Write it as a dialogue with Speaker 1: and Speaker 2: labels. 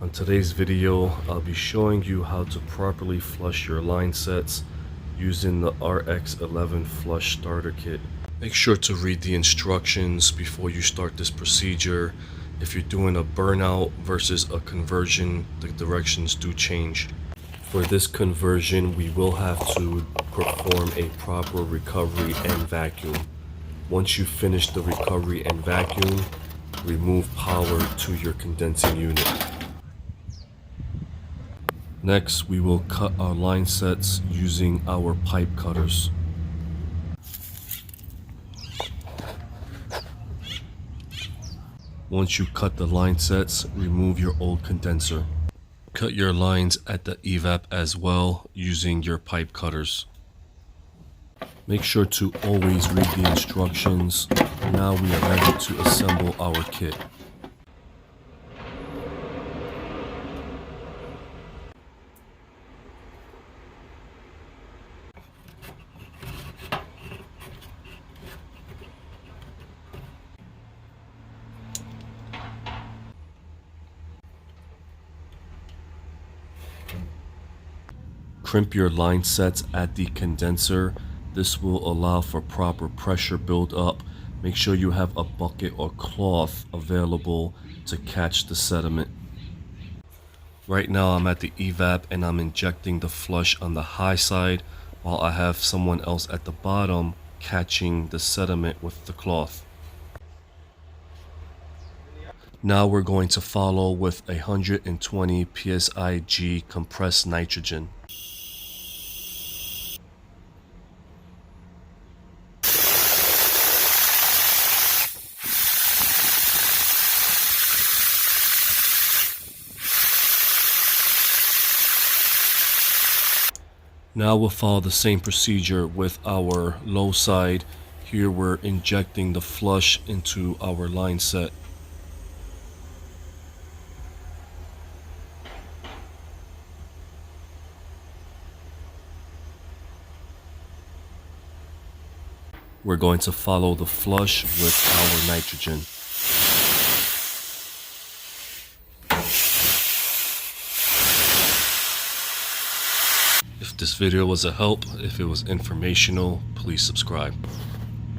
Speaker 1: On today's video, I'll be showing you how to properly flush your line sets using the RX11 flush starter kit. Make sure to read the instructions before you start this procedure. If you're doing a burnout versus a conversion, the directions do change. For this conversion, we will have to perform a proper recovery and vacuum. Once you finish the recovery and vacuum, remove power to your condensing unit. Next, we will cut our line sets using our pipe cutters. Once you cut the line sets, remove your old condenser. Cut your lines at the evap as well using your pipe cutters. Make sure to always read the instructions. Now we are ready to assemble our kit. Crimp your line sets at the condenser. This will allow for proper pressure build up. Make sure you have a bucket or cloth available to catch the sediment. Right now I'm at the evap and I'm injecting the flush on the high side while I have someone else at the bottom catching the sediment with the cloth. Now we're going to follow with 120 psig compressed nitrogen. Now we'll follow the same procedure with our low side. Here we're injecting the flush into our line set. We're going to follow the flush with our nitrogen. If this video was a help, if it was informational, please subscribe.